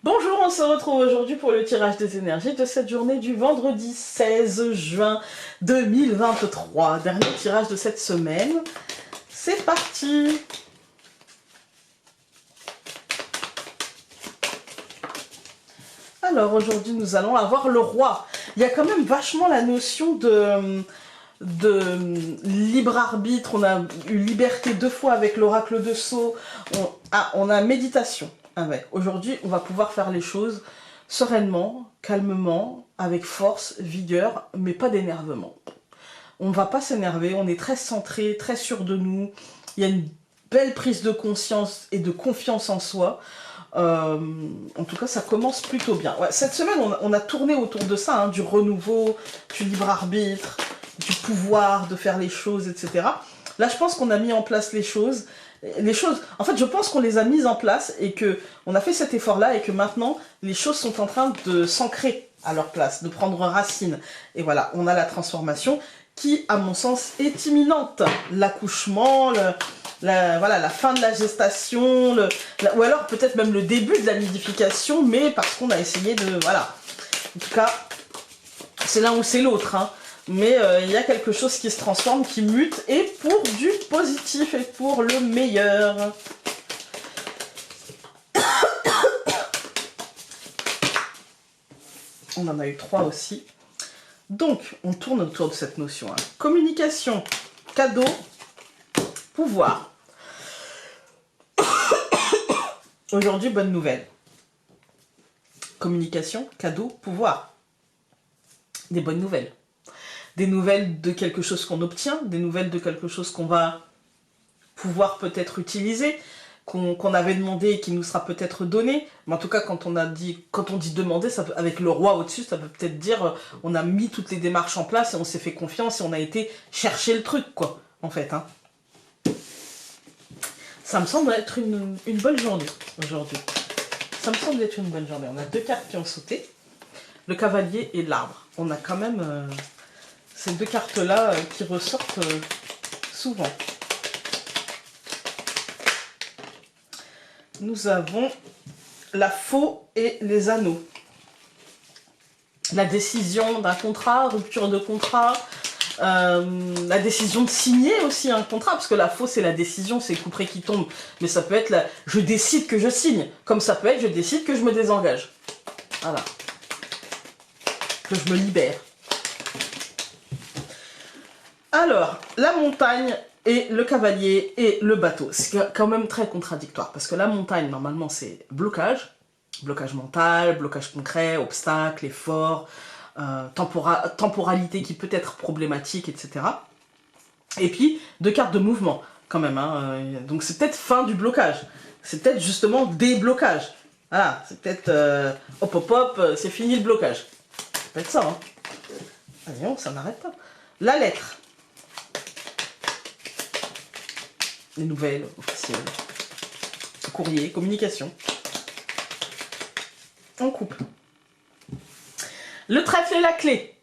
Bonjour, on se retrouve aujourd'hui pour le tirage des énergies de cette journée du vendredi 16 juin 2023. Dernier tirage de cette semaine. C'est parti! Alors aujourd'hui nous allons avoir le roi. Il y a quand même vachement la notion de libre arbitre. On a eu liberté 2 fois avec l'oracle de Sceaux. On a méditation avec. Aujourd'hui on va pouvoir faire les choses sereinement, calmement, avec force, vigueur, mais pas d'énervement. On ne va pas s'énerver, on est très centré, très sûr de nous. Il y a une belle prise de conscience et de confiance en soi. En tout cas, ça commence plutôt bien. Ouais, cette semaine, on a tourné autour de ça, hein, du renouveau, du libre arbitre, du pouvoir de faire les choses, etc. Là, je pense qu'on a mis en place les choses. En fait, je pense qu'on les a mises en place et que on a fait cet effort-là et que maintenant, les choses sont en train de s'ancrer à leur place, de prendre racine. Et voilà, on a la transformation qui, à mon sens, est imminente. L'accouchement, voilà, la fin de la gestation, ou alors peut-être même le début de la nidification, mais parce qu'on a essayé de... Voilà. En tout cas, c'est l'un ou c'est l'autre, hein. Mais il y a quelque chose qui se transforme, qui mute, et pour du positif et pour le meilleur. On en a eu 3 aussi. Donc, on tourne autour de cette notion, hein. Communication, cadeau, pouvoir. Aujourd'hui, bonne nouvelle. Communication, cadeau, pouvoir. Des bonnes nouvelles. Des nouvelles de quelque chose qu'on obtient, des nouvelles de quelque chose qu'on va pouvoir peut-être utiliser, qu'on avait demandé et qui nous sera peut-être donné. Mais en tout cas, quand on dit demander, ça peut, avec le roi au-dessus, ça peut peut-être dire on a mis toutes les démarches en place et on s'est fait confiance et on a été chercher le truc, quoi, en fait, hein. Ça me semble être une bonne journée aujourd'hui. Ça me semble être une bonne journée. On a 2 cartes qui ont sauté. Le cavalier et l'arbre. On a quand même ces 2 cartes-là qui ressortent souvent. Nous avons la faux et les anneaux. La décision d'un contrat, rupture de contrat, la décision de signer aussi un contrat, parce que la faux c'est la décision, c'est le couperet qui tombe, mais ça peut être je décide que je signe, comme ça peut être je décide que je me désengage. Voilà. Que je me libère. Alors, la montagne et le cavalier et le bateau. C'est quand même très contradictoire, parce que la montagne, normalement, c'est blocage. Blocage mental, blocage concret, obstacle, effort, temporalité qui peut être problématique, etc. Et puis, 2 cartes de mouvement, quand même, hein. Donc c'est peut-être fin du blocage. C'est peut-être justement déblocage. Voilà, c'est peut-être hop hop hop, c'est fini le blocage. Ça peut être ça, hein. Ah non, ça n'arrête pas. La lettre. Les nouvelles officielles. Courrier, communication. En couple. Le trèfle et la clé.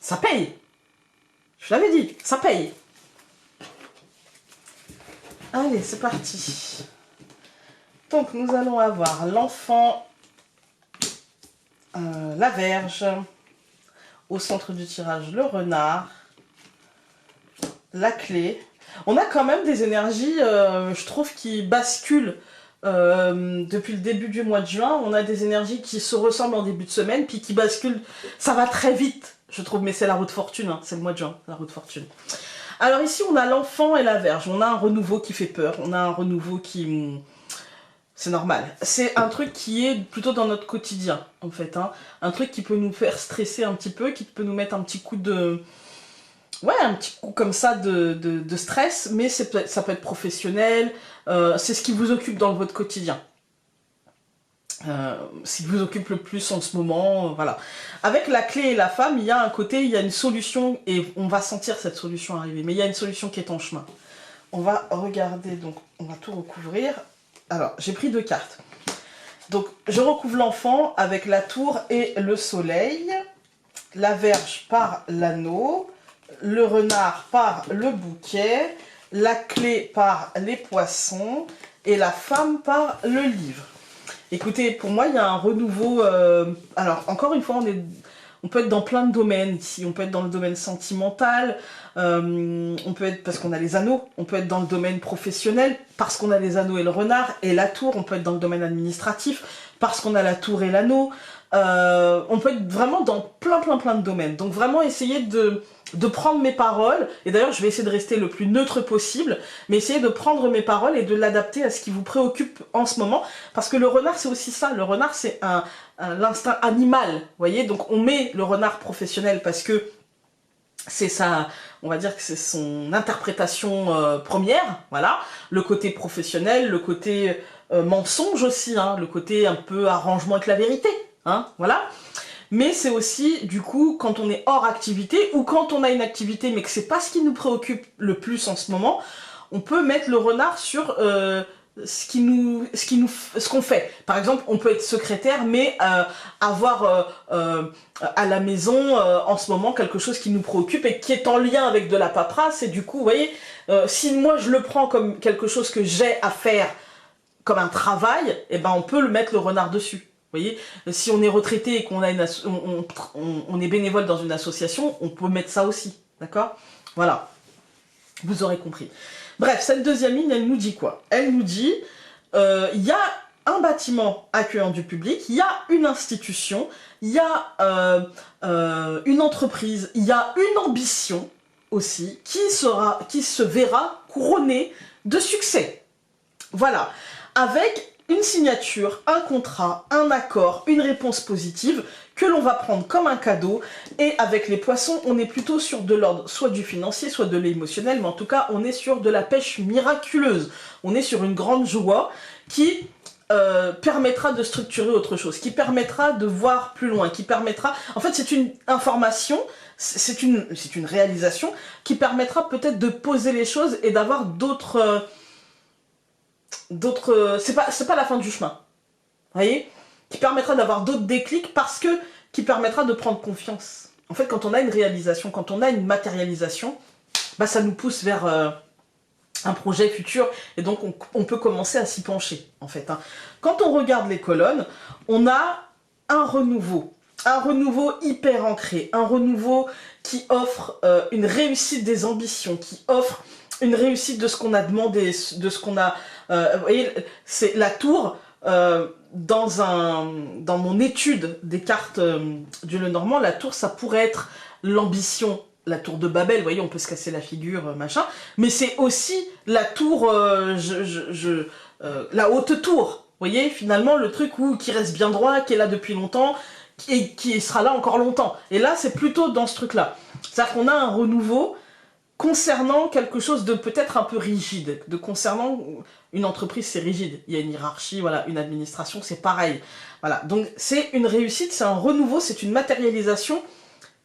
Ça paye. Je l'avais dit, ça paye. Allez, c'est parti. Donc, nous allons avoir l'enfant, la Vierge, au centre du tirage, le renard, la clé. On a quand même des énergies, je trouve, qui basculent depuis le début du mois de juin. On a des énergies qui se ressemblent en début de semaine, puis qui basculent. Ça va très vite, je trouve, mais c'est la roue de fortune, hein. C'est le mois de juin, la roue de fortune. Alors ici, on a l'enfant et la Vierge. On a un renouveau qui fait peur, on a un renouveau qui... C'est normal. C'est un truc qui est plutôt dans notre quotidien, en fait, hein. Un truc qui peut nous faire stresser un petit peu, qui peut nous mettre un petit coup de... Ouais, un petit coup comme ça de stress, mais ça peut être professionnel, c'est ce qui vous occupe dans votre quotidien. Ce qui vous occupe le plus en ce moment, voilà. Avec la clé et la femme, il y a un côté, il y a une solution, et on va sentir cette solution arriver, mais il y a une solution qui est en chemin. On va regarder, donc on va tout recouvrir. Alors, j'ai pris 2 cartes. Donc, je recouvre l'enfant avec la tour et le soleil, la Vierge par l'anneau, le renard par le bouquet, la clé par les poissons et la femme par le livre. Écoutez, pour moi, il y a un renouveau... alors, encore une fois, on peut être dans plein de domaines ici. On peut être dans le domaine sentimental, on peut être parce qu'on a les anneaux, on peut être dans le domaine professionnel parce qu'on a les anneaux et le renard et la tour, on peut être dans le domaine administratif parce qu'on a la tour et l'anneau. On peut être vraiment dans plein de domaines. Donc vraiment essayer de prendre mes paroles, et d'ailleurs je vais essayer de rester le plus neutre possible, mais essayer de prendre mes paroles et de l'adapter à ce qui vous préoccupe en ce moment, parce que le renard c'est aussi ça, le renard c'est l'instinct animal, vous voyez, donc on met le renard professionnel parce que c'est ça, on va dire que c'est son interprétation première, voilà, le côté professionnel, le côté mensonge aussi, hein, le côté un peu arrangement avec la vérité, hein, voilà. Mais c'est aussi, du coup, quand on est hors activité, ou quand on a une activité, mais que c'est pas ce qui nous préoccupe le plus en ce moment, on peut mettre le renard sur ce qu'on fait. Par exemple, on peut être secrétaire, mais avoir à la maison, en ce moment, quelque chose qui nous préoccupe et qui est en lien avec de la paperasse, et du coup, vous voyez, si moi je le prends comme quelque chose que j'ai à faire, comme un travail, eh ben on peut le mettre le renard dessus. Vous voyez, si on est retraité et qu'on a on est bénévole dans une association, on peut mettre ça aussi, d'accord? Voilà, vous aurez compris. Bref, cette deuxième ligne, elle nous dit quoi? Elle nous dit, il y a un bâtiment accueillant du public, il y a une institution, il y a une entreprise, il y a une ambition aussi qui se verra couronnée de succès. Voilà, avec une signature, un contrat, un accord, une réponse positive que l'on va prendre comme un cadeau. Et avec les poissons, on est plutôt sur de l'ordre soit du financier, soit de l'émotionnel, mais en tout cas, on est sur de la pêche miraculeuse. On est sur une grande joie qui permettra de structurer autre chose, qui permettra de voir plus loin, qui permettra... En fait, c'est une information, c'est une réalisation qui permettra peut-être de poser les choses et d'avoir d'autres... c'est pas la fin du chemin, vous voyez, qui permettra d'avoir d'autres déclics parce que qui permettra de prendre confiance. En fait, quand on a une réalisation, quand on a une matérialisation, bah ça nous pousse vers un projet futur et donc on peut commencer à s'y pencher en fait, hein. Quand on regarde les colonnes, on a un renouveau hyper ancré, un renouveau qui offre une réussite des ambitions, qui offre une réussite de ce qu'on a demandé, de ce qu'on a... vous voyez, c'est la tour, dans mon étude des cartes du Lenormand, la tour, ça pourrait être l'ambition, la tour de Babel, vous voyez, on peut se casser la figure, machin, mais c'est aussi la tour, la haute tour, vous voyez, finalement, le truc qui reste bien droit, qui est là depuis longtemps, et qui sera là encore longtemps. Et là, c'est plutôt dans ce truc-là. C'est-à-dire qu'on a un renouveau concernant quelque chose de peut-être un peu rigide, concernant une entreprise, c'est rigide, il y a une hiérarchie, voilà, une administration, c'est pareil. Voilà, donc c'est une réussite, c'est un renouveau, c'est une matérialisation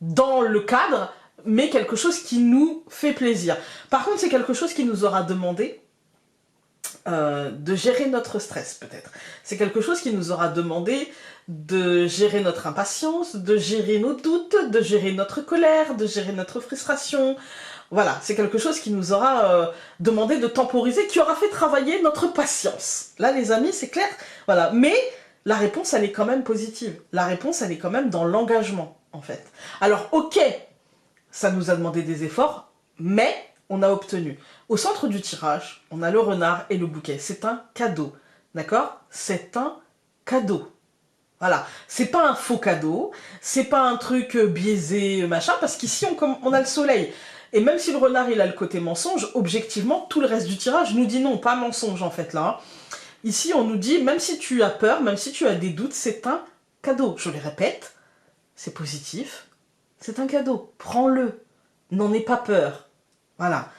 dans le cadre, mais quelque chose qui nous fait plaisir. Par contre, c'est quelque chose qui nous aura demandé de gérer notre stress, peut-être. C'est quelque chose qui nous aura demandé de gérer notre impatience, de gérer nos doutes, de gérer notre colère, de gérer notre frustration. Voilà, c'est quelque chose qui nous aura demandé de temporiser, qui aura fait travailler notre patience. Là, les amis, c'est clair. Voilà, mais la réponse, elle est quand même positive. La réponse, elle est quand même dans l'engagement, en fait. Alors, ok, ça nous a demandé des efforts, mais on a obtenu. Au centre du tirage, on a le renard et le bouquet. C'est un cadeau, d'accord? C'est un cadeau. Voilà, c'est pas un faux cadeau, c'est pas un truc biaisé, machin, parce qu'ici, on a le soleil. Et même si le renard, il a le côté mensonge, objectivement, tout le reste du tirage nous dit non, pas mensonge, en fait, là. Ici, on nous dit, même si tu as peur, même si tu as des doutes, c'est un cadeau. Je les répète, c'est positif, c'est un cadeau. Prends-le, n'en aie pas peur. Voilà.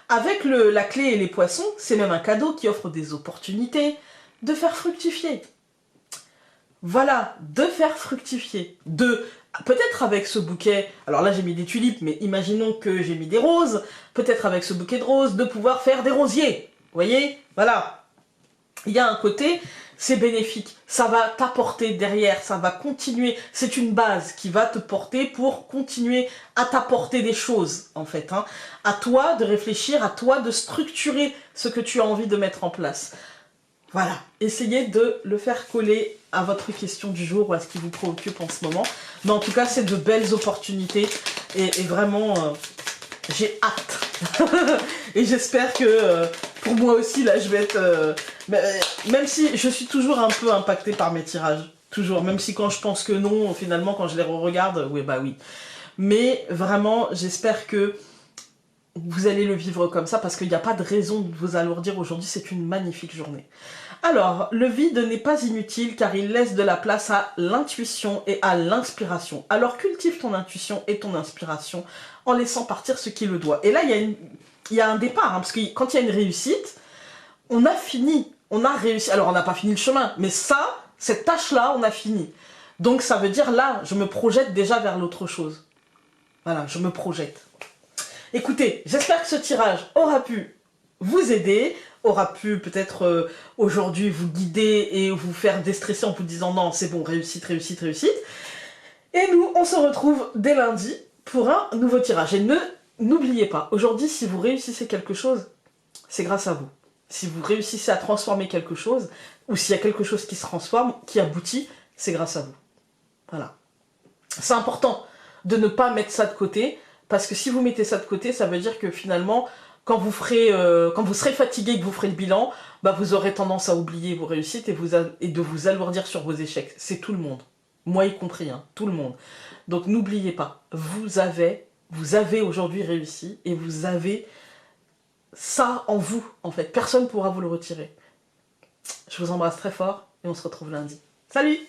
Avec la clé et les poissons, c'est même un cadeau qui offre des opportunités de faire fructifier. Voilà, de faire fructifier. Peut-être avec ce bouquet, alors là j'ai mis des tulipes, mais imaginons que j'ai mis des roses, peut-être avec ce bouquet de roses, de pouvoir faire des rosiers. Vous voyez? Voilà. Il y a un côté, c'est bénéfique. Ça va t'apporter derrière, ça va continuer. C'est une base qui va te porter pour continuer à t'apporter des choses, en fait, hein. À toi de réfléchir, à toi de structurer ce que tu as envie de mettre en place. Voilà, essayez de le faire coller à votre question du jour ou à ce qui vous préoccupe en ce moment. Mais en tout cas, c'est de belles opportunités et vraiment, j'ai hâte. Et j'espère que pour moi aussi, là, je vais être... même si je suis toujours un peu impactée par mes tirages. Toujours, même si quand je pense que non, finalement, quand je les re-regarde, oui, bah oui. Mais vraiment, j'espère que vous allez le vivre comme ça parce qu'il n'y a pas de raison de vous alourdir aujourd'hui, c'est une magnifique journée. Alors, le vide n'est pas inutile car il laisse de la place à l'intuition et à l'inspiration. Alors cultive ton intuition et ton inspiration en laissant partir ce qui le doit. Et là, il y a un départ, hein, parce que quand il y a une réussite, on a fini, on a réussi. Alors, on n'a pas fini le chemin, mais ça, cette tâche-là, on a fini. Donc, ça veut dire là, je me projette déjà vers l'autre chose. Voilà, je me projette. Écoutez, j'espère que ce tirage aura pu vous aider, aura pu peut-être aujourd'hui vous guider et vous faire déstresser en vous disant non, c'est bon, réussite, réussite, réussite. Et nous, on se retrouve dès lundi pour un nouveau tirage. Et n'oubliez pas, aujourd'hui, si vous réussissez quelque chose, c'est grâce à vous. Si vous réussissez à transformer quelque chose, ou s'il y a quelque chose qui se transforme, qui aboutit, c'est grâce à vous. Voilà. C'est important de ne pas mettre ça de côté, parce que si vous mettez ça de côté, ça veut dire que finalement, quand vous serez fatigué et que vous ferez le bilan, bah vous aurez tendance à oublier vos réussites et de vous alourdir sur vos échecs. C'est tout le monde. Moi y compris, hein, tout le monde. Donc n'oubliez pas, vous avez aujourd'hui réussi et vous avez ça en vous, en fait. Personne ne pourra vous le retirer. Je vous embrasse très fort et on se retrouve lundi. Salut!